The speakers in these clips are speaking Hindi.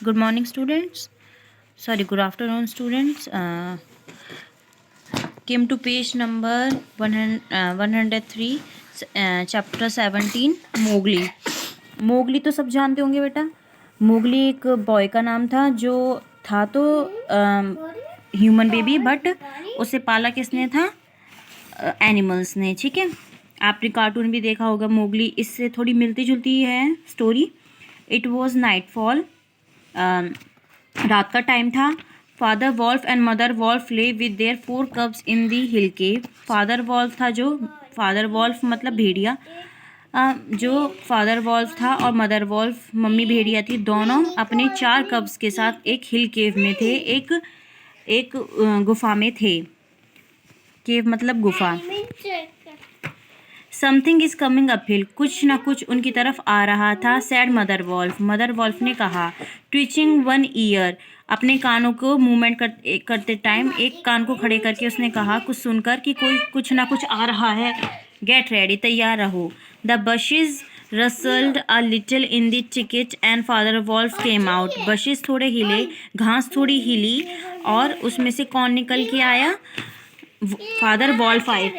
Good morning, students. Sorry, good afternoon, students. Came to page number 103, chapter 17, Mowgli. Mowgli तो सब जानते होंगे बेटा. मोगली एक बॉय का नाम था जो था तो ह्यूमन बेबी, बट उसे पाला किसने था? एनिमल्स ने. ठीक है, आपने कार्टून भी देखा होगा. मोगली इससे थोड़ी मिलती जुलती है story. It was night fall, रात का टाइम था. Father wolf and mother wolf lay with their 4 cubs in the hill cave. Father wolf था, जो फादर वॉल्फ मतलब भेड़िया, जो फादर वॉल्फ था और मदर वॉल्फ मम्मी भेड़िया थी, दोनों अपने 4 कब्स के साथ एक हिल केव में थे. एक गुफा में थे. केव मतलब गुफा. समथिंग इज कमिंग अपहिल, कुछ ना कुछ उनकी तरफ आ रहा था. Said mother wolf, mother wolf ने कहा. ट्विचिंग वन ईयर, अपने कानों को मूवमेंट करते टाइम एक कान को खड़े करके उसने कहा, कुछ सुनकर कि कोई कुछ ना कुछ आ रहा है. गेट रेडी, तैयार रहो. The bushes rustled a little in the thicket and father wolf came out. Bushes थोड़े हिले, घास थोड़ी हिली, और उसमें से कौन निकल के आया? फादर वॉल्फ आए.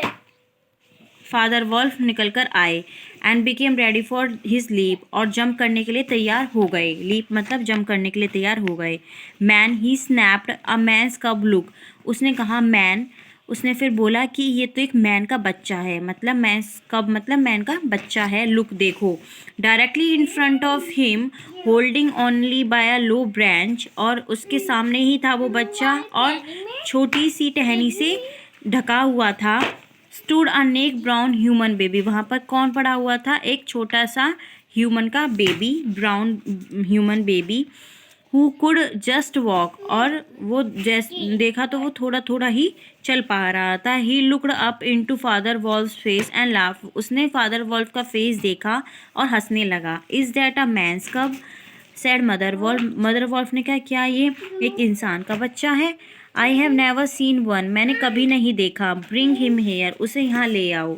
फादर वॉल्फ निकल कर आए. And became ready for his leap, और जंप करने के लिए तैयार हो गए. लीप मतलब जंप करने के लिए तैयार हो गए. मैन, ही स्नैप्ड अ मैन्स कब लुक, उसने कहा मैन. उसने फिर बोला कि ये तो एक मैन का बच्चा है, मतलब मैन्स कब मतलब मैन का बच्चा है. लुक देखो. Directly in front of him, holding only by a low branch, और उसके सामने ही था वो बच्चा और छोटी सी टहनी से ढका हुआ था. स्टूड अ नेक ब्राउन ह्यूमन बेबी, वहाँ पर कौन पड़ा हुआ था? एक छोटा सा ह्यूमन का baby, brown human baby. Who could just walk, और वो देखा तो वो थोड़ा थोड़ा ही चल पा रहा था. He looked up into father wolf face and laugh, उसने फादर वॉल्फ का फेस देखा और हंसने लगा. Is that a man's cub, said mother wolf. Mother wolf ने कहा, क्या ये एक इंसान का बच्चा है? I have never seen one, मैंने कभी नहीं देखा. ब्रिंग हिम हेयर, उसे यहाँ ले आओ.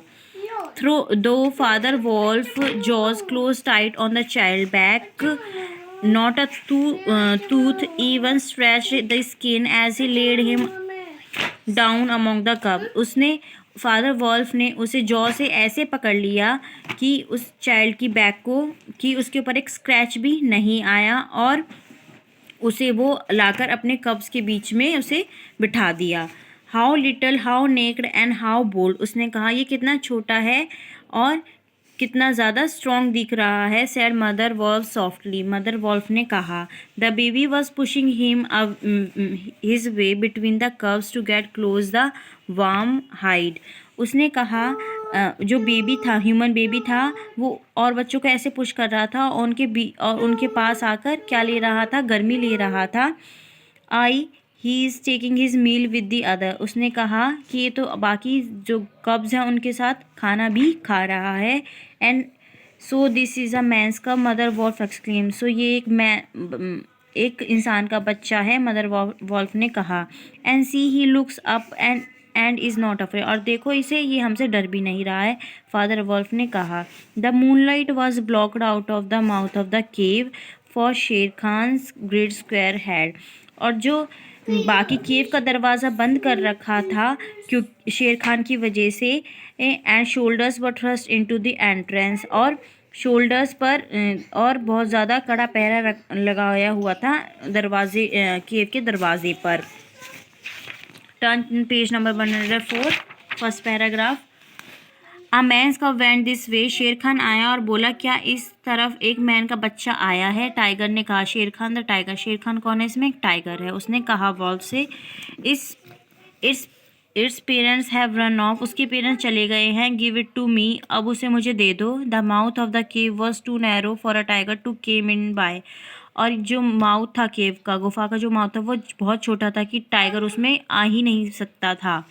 थ्रो दो father wolf jaws close tight on the child back, not a tooth even stretched the skin as he laid him down among the cub. उसने फादर वॉल्फ ने उसे जॉ से ऐसे पकड़ लिया कि उस चाइल्ड की बैक को, कि उसके ऊपर एक स्क्रैच भी नहीं आया, और उसे वो लाकर अपने कब्स के बीच में उसे बिठा दिया. How little, how naked and how bold, उसने कहा ये कितना छोटा है और कितना ज़्यादा स्ट्रॉन्ग दिख रहा है. Said mother wolf softly, mother wolf ने कहा. The baby was pushing him his way between the cubs to get close the warm hide. उसने कहा, जो बेबी था, ह्यूमन बेबी था, वो और बच्चों को ऐसे पुश कर रहा था, और उनके पास आकर क्या ले रहा था? गर्मी ले रहा था. I he is taking his meal with the other, उसने कहा कि ये तो बाकी जो कब्ज हैं उनके साथ खाना भी खा रहा है. And so this is a man's कब, मदर वॉल्फ एक्सक्लेम. सो ये एक इंसान का बच्चा है, मदर वॉल्फ ने कहा. And see he looks up and is not afraid, और देखो इसे, ये हमसे डर भी नहीं रहा है, फादर वॉल्फ ने कहा. The moonlight was blocked out of the mouth of the cave for शेर खान्स ग्रेट स्क्वायर हेड, और जो बाकी केव का दरवाज़ा बंद कर रखा था क्यों, शेर खान की वजह से. And shoulders were thrust into the entrance, और शोल्डर्स पर और बहुत ज़्यादा कड़ा पहरा लगाया हुआ था दरवाजे, केव के दरवाजे पर. Turn page number 104, first paragraph. A man's cub went this way, Sher Khan आया और बोला, क्या इस तरफ एक मैन का बच्चा आया है? टाइगर ने कहा. शेर खान द टाइगर, शेर खान कौन है इसमें? एक टाइगर है. उसने कहा वॉल्फ से, its parents have run of, उसके पेरेंट्स चले गए हैं. गिव इट टू मी, अब उसे मुझे दे दो. The mouth of the cave was too narrow for a tiger to came in by, और जो माउथ था केव का, गुफा का जो माउथ था, वो बहुत छोटा था कि टाइगर उसमें आ ही नहीं सकता था.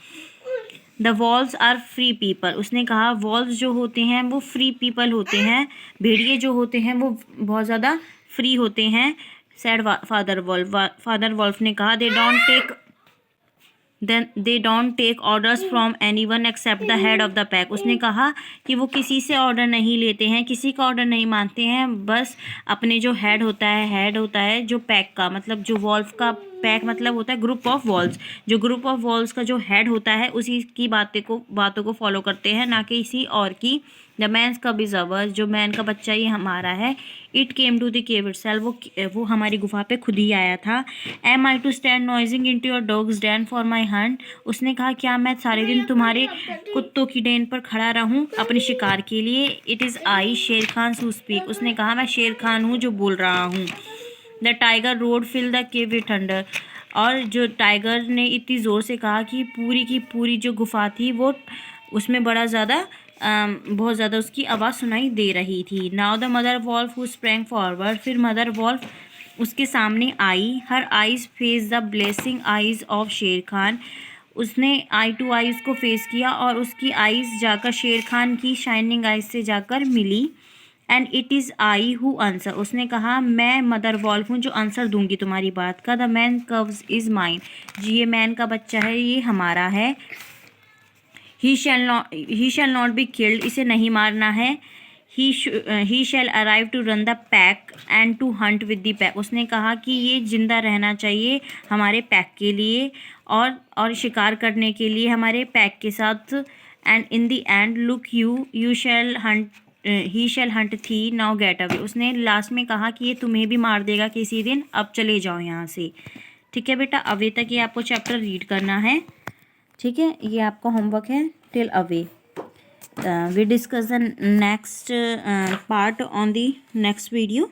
The wolves are free people, उसने कहा वॉल्व्स जो होते हैं वो फ्री पीपल होते हैं, भेड़िए जो होते हैं वो बहुत ज़्यादा फ्री होते हैं. Said father wolf, father wolf ने कहा. Then they don't take orders from any one except the head of the pack. उसने कहा कि वो किसी से ऑर्डर नहीं लेते हैं, किसी का ऑर्डर नहीं मानते हैं, बस अपने जो हेड होता है जो पैक का, मतलब जो वॉल्फ का पैक मतलब होता है ग्रुप ऑफ वॉल्स, जो ग्रुप ऑफ वॉल्स का जो हेड होता है उसी की बातों को फॉलो करते हैं, ना कि किसी और की। The man's cub is ours, जो मैन का बच्चा ये हमारा है। It came to the cave itself, वो हमारी गुफा पे खुद ही आया था। Am I to stand nosing into your dogs den for my hunt. उसने कहा क्या मैं सारे दिन तुम्हारे कुत्तों की डेन पर खड़ा रहूं अपने शिकार के लिए। इट इज़ आई शेर खान हू स्पीक। उसने कहा मैं शेर खान हूँ जो बोल रहा हूँ। The tiger roared filled the cave with thunder. और जो टाइगर ने इतनी ज़ोर से कहा कि पूरी की पूरी जो गुफा थी वो उसमें बहुत ज़्यादा उसकी आवाज़ सुनाई दे रही थी। Now the mother wolf who sprang forward. फिर मदर वॉल्फ उसके सामने आई। Her eyes face the blazing eyes of Sher Khan. उसने आई टू आई उसको फेस किया और उसकी आइज़ जाकर शेर खान की शाइनिंग आइज़ से जाकर मिली। And it is I who answer. उसने कहा मैं मदर वॉल्फ हूँ जो आंसर दूंगी तुम्हारी बात का। The man cubs is mine. जी ये मैन का बच्चा है, ये हमारा है। He shall not be killed. इसे नहीं मारना है। He shall arrive to run the pack and to hunt with the pack. उसने कहा कि ये जिंदा रहना चाहिए हमारे पैक के लिए और शिकार करने के लिए हमारे पैक के साथ। And in the end look you shall hunt he shall hunt thee now get away. उसने लास्ट में कहा कि ये तुम्हें भी मार देगा किसी दिन, अब चले जाओ यहाँ से। ठीक है बेटा, अवे तक ये आपको चैप्टर रीड करना है। ठीक है, ये आपका होमवर्क है till away. We discuss the next part on the next video.